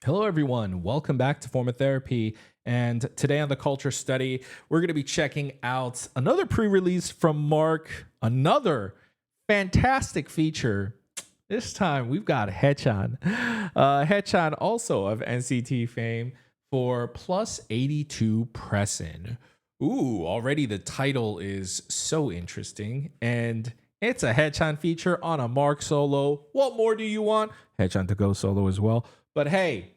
Hello, everyone. Welcome back to Forma Therapy. And today on the Culture Study, we're going to be checking out another pre release from Mark, another fantastic feature. This time we've got HAECHAN. HAECHAN, also of NCT fame, for plus 82 Pressin. Ooh, already the title is so interesting. And it's a HAECHAN feature on a Mark solo. What more do you want? HAECHAN to go solo as well. But hey,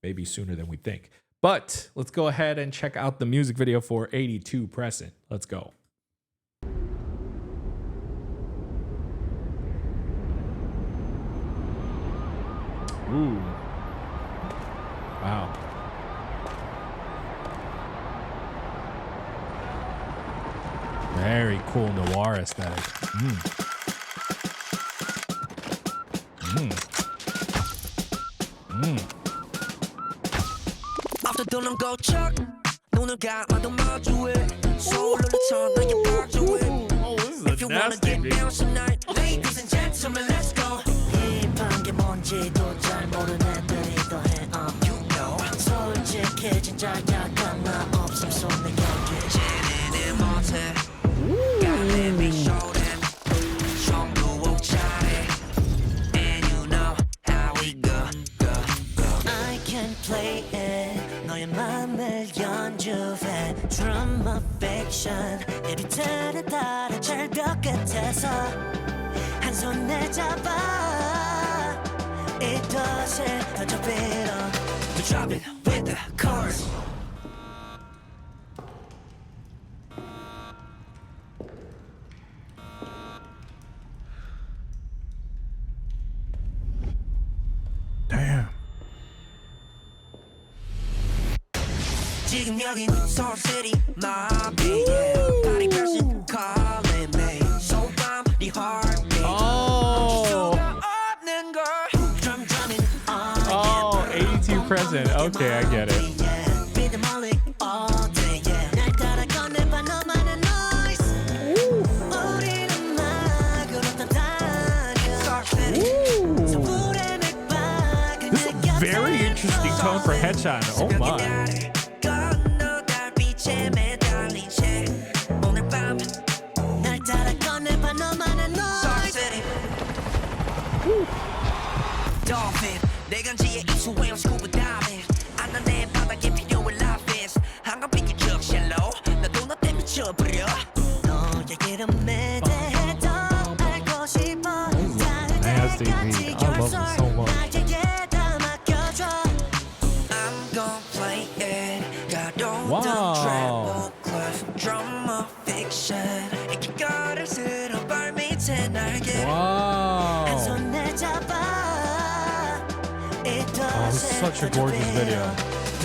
maybe sooner than we think. But let's go ahead and check out the music video for 82 Pressin. Let's go. Ooh. Wow. Very cool noir aesthetic. After do는 거척 눈을 감아도 마주해 서울을 쳐 너의 박주해 Oh, this is If a you wanna nasty get beat. down tonight Ladies and gentlemen, let's go 힙한 게 뭔지도 잘 모르는 애들이 더해 You know 솔직히 진짜 약한 나 없음 손에 여기 쟤네들 못해 Gotta be show them 전부 잘해 And you know how we go I can play it 너의 맘을 연주해 Drama fiction 에비트를 따라 절벽 끝에서 한 손에 잡아 이것을 던져 빌어 To drop it with the chorus Damn. 지금 여긴 Seoul City my beat Body person calling me So I'm the heartbeat Oh. 없는 걸 Drum drumming Oh, 82 Pressin. Okay, I get it. Rhythm all day 날 따라 꺼내봐 너만의 noise 우리는 음악으로 떠다녀 서울의 맥박을 This is a very interesting tone for HAECHAN. Oh my. 건너 달빛에 매달린 채 오늘 밤 날 따라 꺼내봐 너만의 noise Dolphin 내 간지에 이수웨어 스쿠버 다이빙 안나 내 바닥에 필요해 라피스 한강 비키적 샬로우 나도 너 때문에 쳐버려 너의 이름에 대해 더 알고 싶어 Nasty beat. I love it so much. 나에게 다 맡겨줘 I'm gon' play it 가로등 Wow. treble clef drama fiction 이 길거리를 쓸어 발 밑에 날개 Wow. 손에 잡아 Oh, such a gorgeous video.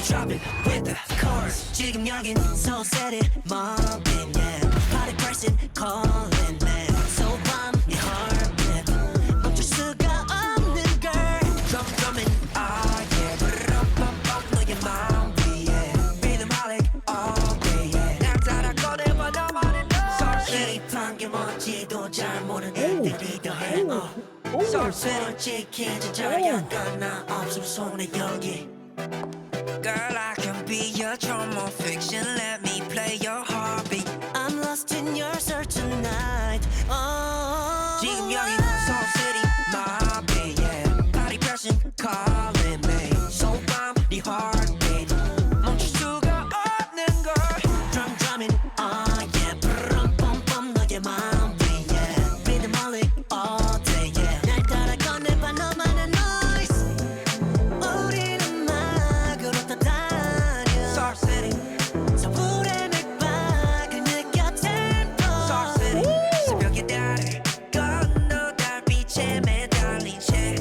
Drop it with the chorus 지금 여긴 Seoul City mobbing yeah Body person calling me So I'm your heartbeat 멈출 수가 없는 girl Drum drumming ah yeah 브르르밤밤 너의 마음 위에 Rhythm holic all day yeah 날 따라 꺼내봐 너만의 noise 힙한 게 뭔지도 잘 모르는 애들이 더해 솔직히 진짜 약간 나 없음 손에 여기 Girl, I can be your drama fiction Let me play your heartbeat I'm lost in your search tonight oh, 지금 여긴 Seoul City my beat yeah Body person calling me So I'm the heartbeat 멈출 수가 없는 걸 Drum drumming oh yeah 브름 뿜뿜 너의 마음 위에 Rhythm holic all day yeah 날 따라 꺼내봐 너만의 noise 우린 음악으로 떠다녀 Seoul City 서울의 맥박을 느껴 tempo Seoul City 새벽의 달을 건너 달빛에 매달린 채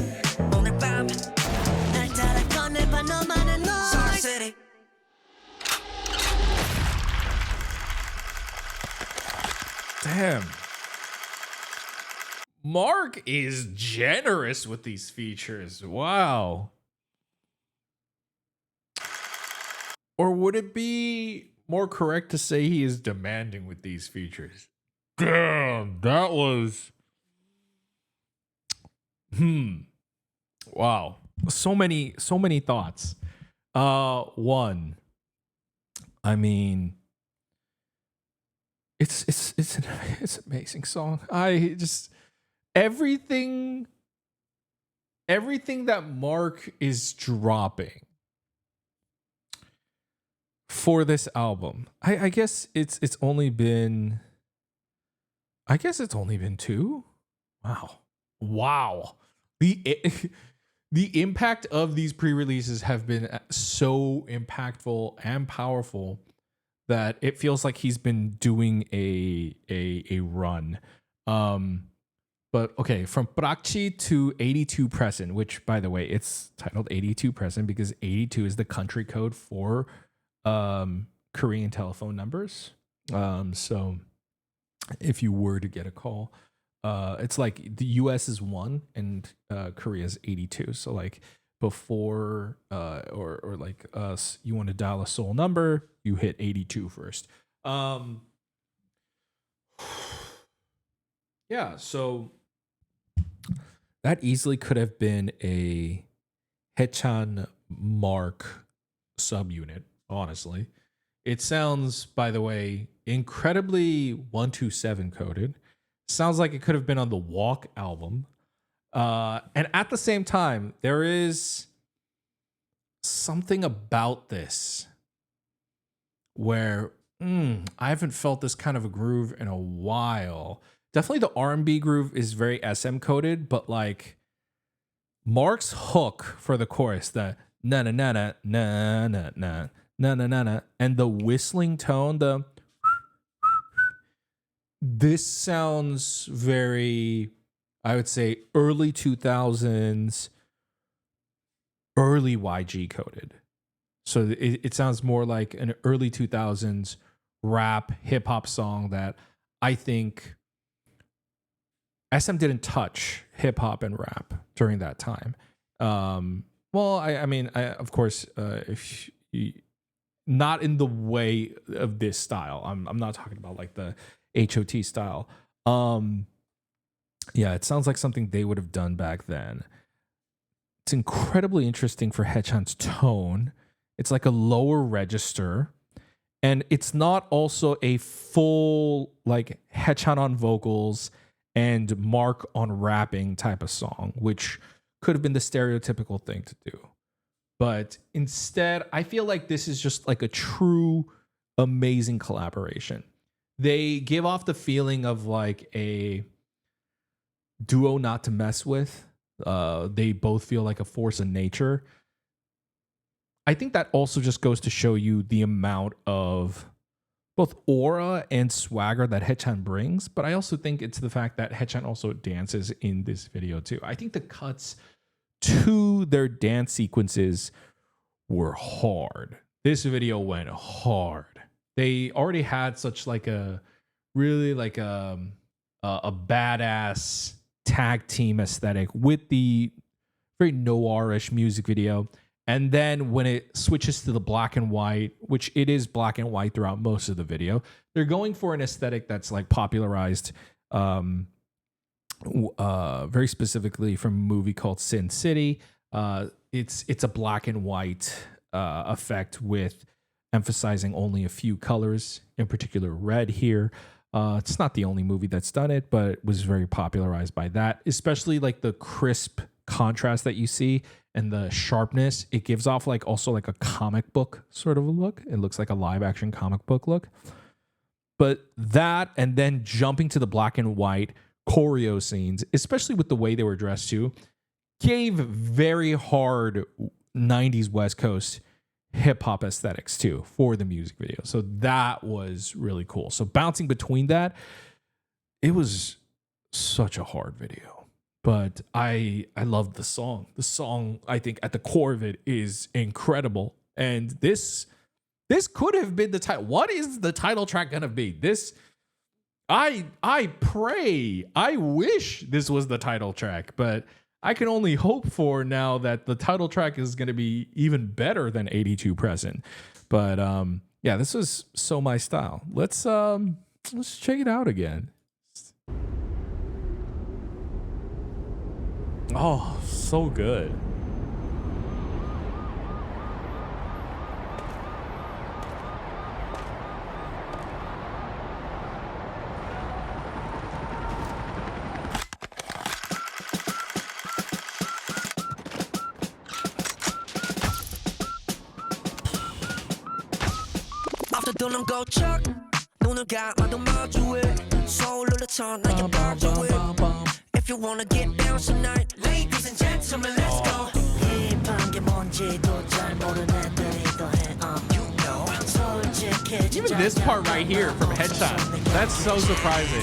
오늘 밤 날 따라 꺼내봐 너만의 noise Seoul City Damn. Mark is generous with these features. Wow. Or would it be more correct to say he is demanding with these features? Damn, that was. Wow. So many thoughts. One, I mean, it's an amazing song. I just everything everything that Mark is dropping for this album. I guess it's only been two. Wow. Wow. The the impact of these pre-releases have been so impactful and powerful that it feels like he's been doing a run. But okay, from Prakchi to 82 Pressin, which by the way, it's titled 82 Pressin because 82 is the country code for Korean telephone numbers. So if you were to get a call, it's like the US is 1 and Korea is 82. So like before or like us, you want to dial a Seoul number, you hit 82 first. Yeah, so that easily could have been a HAECHAN Mark subunit, honestly. It sounds, by the way, incredibly 127 coded. Sounds like it could have been on the Walk album. And at the same time, there is something about this where I haven't felt this kind of a groove in a while. Definitely the R&B groove is very SM coded, but like Mark's hook for the chorus, the na na na na na na na na na na na, and the whistling tone, this sounds very, I would say, early 2000s, early YG coded. So it sounds more like an early 2000s rap hip hop song that I think SM didn't touch hip hop and rap during that time. Well, I mean, of course, if you, not in the way of this style. I'm not talking about like the HOT style. Yeah, it sounds like something they would have done back then. It's incredibly interesting for HAECHAN's tone. It's like a lower register. And it's not also a full like HAECHAN on vocals and Mark on rapping type of song, which could have been the stereotypical thing to do. But instead, I feel like this is just like a true amazing collaboration. They give off the feeling of like a duo not to mess with. They both feel like a force of nature. I think that also just goes to show you the amount of both aura and swagger that HAECHAN brings, but I also think it's the fact that HAECHAN also dances in this video too. I think the cuts to their dance sequences were hard. This video went hard. They already had such like a really like a badass tag team aesthetic with the very noirish music video. And then when it switches to the black and white, which it is black and white throughout most of the video, they're going for an aesthetic that's like popularized very specifically from a movie called Sin City. It's a black and white effect with emphasizing only a few colors, in particular red here. It's not the only movie that's done it, but it was very popularized by that, especially like the crisp contrast that you see and the sharpness. It gives off like also like a comic book sort of a look. It looks like a live action comic book look. But that, and then jumping to the black and white choreo scenes, especially with the way they were dressed too, gave very hard 90s West Coast hip hop aesthetics too for the music video. So that was really cool. So bouncing between that, it was such a hard video. But I loved the song. The song, I think, at the core of it is incredible. And this could have been the title. What is the title track gonna be? This, I pray, I wish this was the title track, but I can only hope for now that the title track is gonna be even better than 82 Pressin. But yeah, this was so my style. Let's check it out again. Oh, so good. 도는 고쳐 눈을 감아도 마주해 서울로 쳐 나의 바보에 If you wanna get down tonight Ladies and gentlemen let's go 힙한 게 뭔지도 잘 모르는 애들이 더해 You know 솔직해진 Even this part right here from HAECHAN, that's so surprising.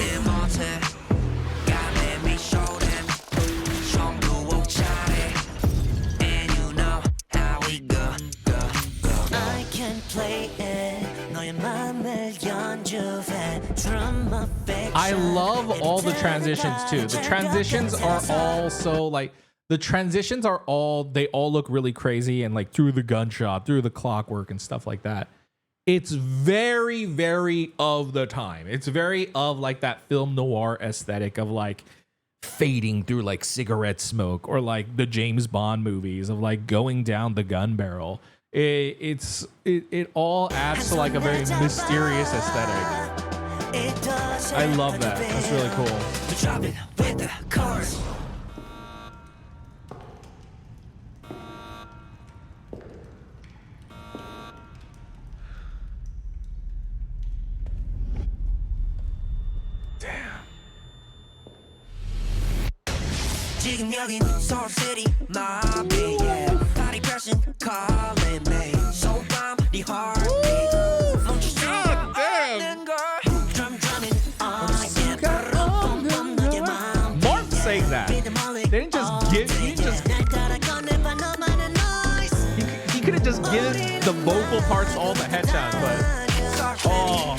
I can play it 너의 맘을 연주해 Drum affection I love all the transitions too. The transitions are all so like they all look really crazy and like through the gunshot, through the clockwork and stuff like that. It's very, very of the time. It's very of like that film noir aesthetic of like fading through like cigarette smoke or like the James Bond movies of like going down the gun barrel. It all adds to like a very mysterious aesthetic. I love that. That's really cool. Drop it with the chorus. 지금 여긴 Soul City, my beat, yeah. Body pressing, calling me. So bomb, 네 heartbeat. 멈출 수가 없는 걸. Drum drumming, boom, boom, 너의 마음. Mark saying that. They didn't just give. He could have just given the vocal parts all the HAECHAN, but oh.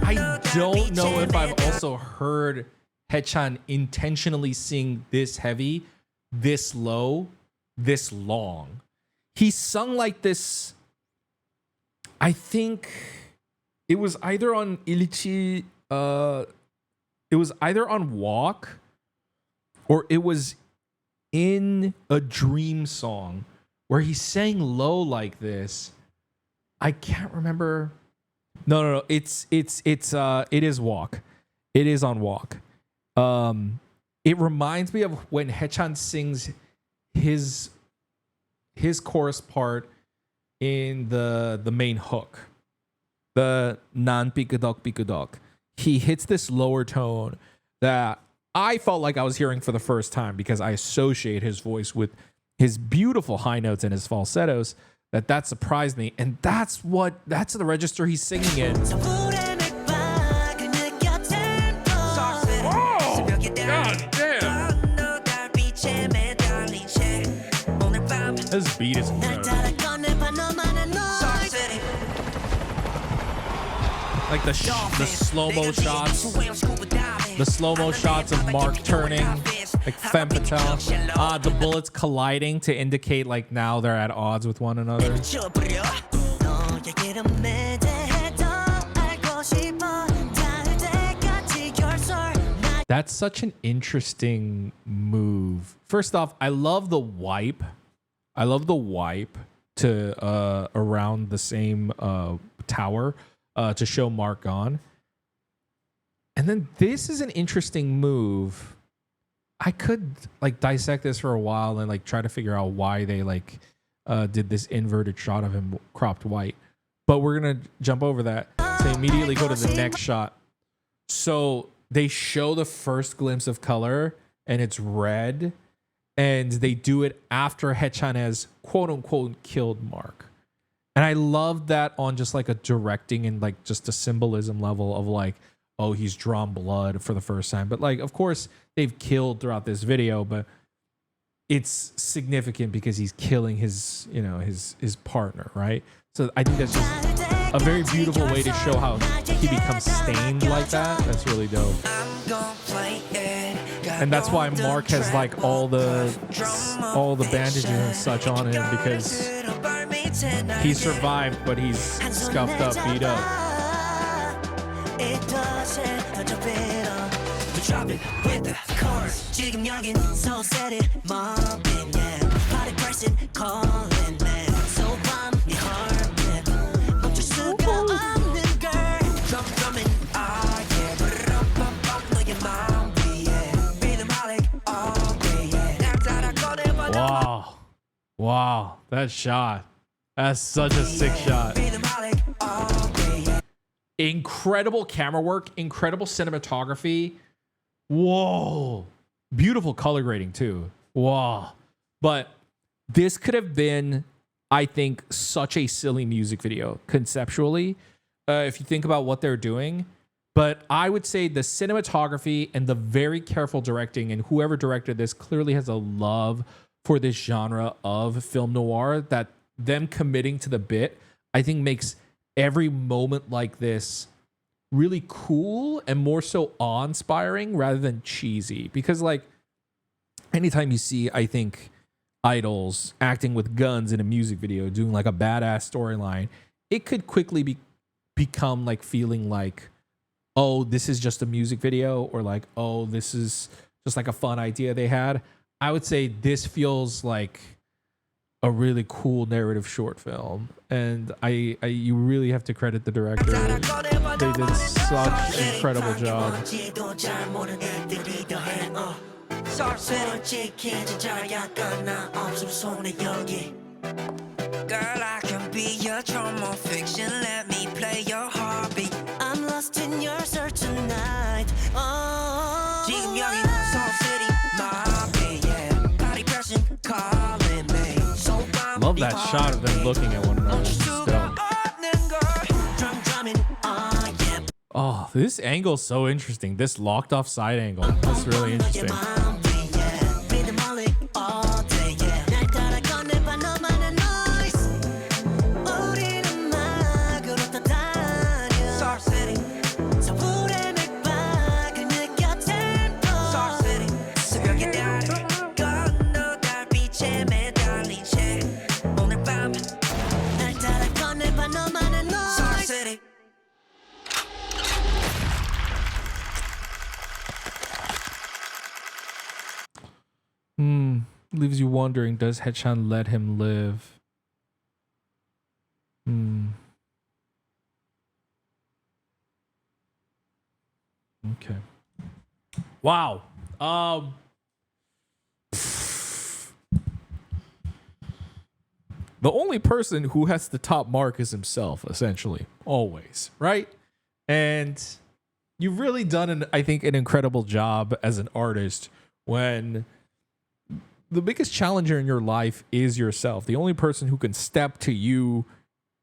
I don't know if I've also heard HAECHAN intentionally sing this heavy, this low, this long. He sung like this. I think it was either on Ilichi, it was either on Walk or it was in a Dream song where he sang low like this. I can't remember. No. It is Walk. It is on Walk. It reminds me of when HAECHAN sings his chorus part in the main hook. The nan pikadok pikadok. He hits this lower tone that I felt like I was hearing for the first time because I associate his voice with his beautiful high notes and his falsettos. That surprised me, and that's the register he's singing in. Oh, God damn! This beat is incredible. Like the slow-mo shots. The slow-mo shots of Mark turning, like femme fatale. The bullets colliding to indicate like now they're at odds with one another. That's such an interesting move. First off, I love the wipe. I love the wipe to around the same tower to show Mark gone. And then this is an interesting move. I could like dissect this for a while and like try to figure out why they like did this inverted shot of him cropped white. But we're gonna jump over that to immediately go to the next shot. So they show the first glimpse of color and it's red, and they do it after HAECHAN has quote unquote killed Mark. And I love that on just like a directing and like just a symbolism level of like, oh, he's drawn blood for the first time. But like, of course, they've killed throughout this video, but it's significant because he's killing his, you know, his partner, right? So I think that's just a very beautiful way to show how he becomes stained like that. That's really dope. And that's why Mark has like all the bandages and such on him, because he survived, but he's scuffed up, beat up. Drop it with the chorus. 지금 여긴 so set it, mobbing, yeah. Body pressing, calling, man. So bomb, 네 heartbeat. 멈출 수가 없는 girl. Drum drumming, ah yeah. 너의 마음 위에. Rhythm holic all day, yeah. 날 따라 꺼내봐. Wow. Wow, that shot. That's such a sick shot. Incredible camera work, incredible cinematography. Whoa. Beautiful color grading too. Wow. But this could have been, I think, such a silly music video conceptually, if you think about what they're doing. But I would say the cinematography and the very careful directing, and whoever directed this clearly has a love for this genre of film noir, that them committing to the bit, I think makes every moment like this really cool and more so awe-inspiring rather than cheesy. Because like anytime you see, I think, idols acting with guns in a music video, doing like a badass storyline, it could quickly become like feeling like, oh, this is just a music video, or like, oh, this is just like a fun idea they had. I would say this feels like a really cool narrative short film, and I you really have to credit the director. They did such an incredible job. Girl, I can be your trauma fiction. Let me play your heartbeat. I'm lost in your search tonight. Oh, 지금 여기 Salt City, my baby, yeah. Body pressing, calling me. So Love that shot of them looking at one another. Still. Oh, this angle's so interesting. This locked off side angle. That's really interesting. Leaves you wondering, does HAECHAN let him live? Okay. Wow. The only person who has the top mark is himself, essentially. Always, right? And you've really done, I think, an incredible job as an artist when the biggest challenger in your life is yourself. The only person who can step to you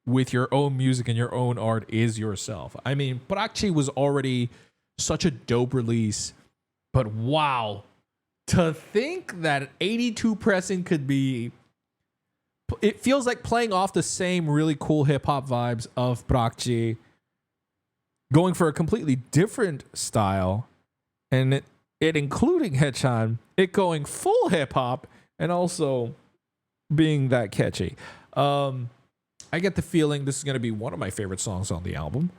with your own music and your own art is yourself. I mean, Prakchi was already such a dope release, but wow, to think that 82 Pressin could be, it feels like playing off the same really cool hip hop vibes of Prakchi, going for a completely different style, and it including HAECHAN, it going full hip hop and also being that catchy. I get the feeling this is going to be one of my favorite songs on the album.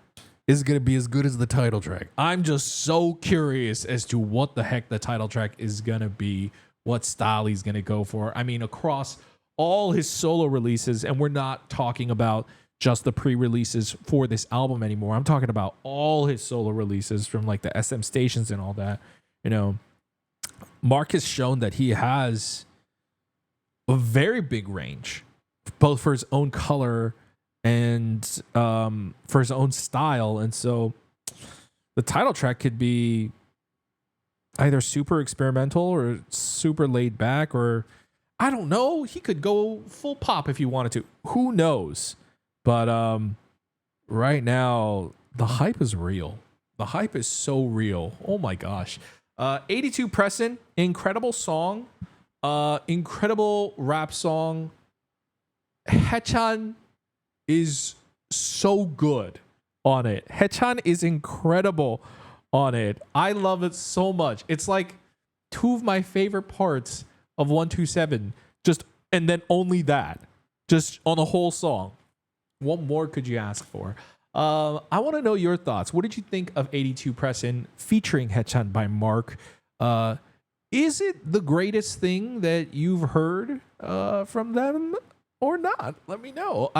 Is going to be as good as the title track. I'm just so curious as to what the heck the title track is going to be, what style he's going to go for. I mean, across all his solo releases, and we're not talking about just the pre-releases for this album anymore. I'm talking about all his solo releases from like the SM stations and all that. You know, Mark has shown that he has a very big range, both for his own color and for his own style. And so the title track could be either super experimental or super laid back, or I don't know. He could go full pop if he wanted to. Who knows? But right now, the hype is real. The hype is so real. Oh my gosh. 82 Pressin, incredible song, incredible rap song. HAECHAN is so good on it. HAECHAN is incredible on it. I love it so much. It's like two of my favorite parts of 127. Just, and then only that. Just on the whole song. What more could you ask for? I want to know your thoughts. What did you think of 82 Pressin featuring HAECHAN by Mark? Is it the greatest thing that you've heard from them or not? Let me know.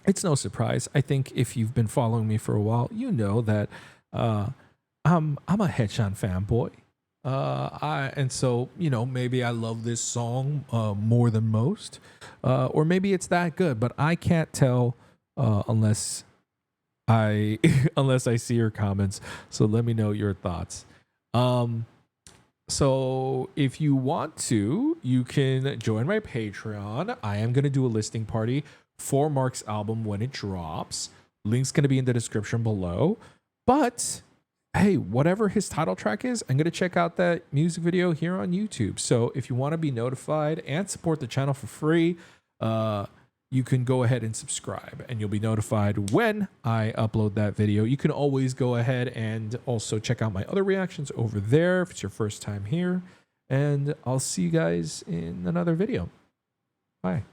It's no surprise. I think if you've been following me for a while, you know that I'm a HAECHAN fanboy. And so, maybe I love this song more than most, or maybe it's that good, but I can't tell unless I unless I see your comments. So let me know your thoughts. Um, so if you want to, you can join my Patreon. I am gonna do a listing party for Mark's album when it drops. Link's gonna be in the description below. But hey, whatever his title track is, I'm going to check out that music video here on YouTube. So if you want to be notified and support the channel for free, you can go ahead and subscribe and you'll be notified when I upload that video. You can always go ahead and also check out my other reactions over there if it's your first time here. And I'll see you guys in another video. Bye.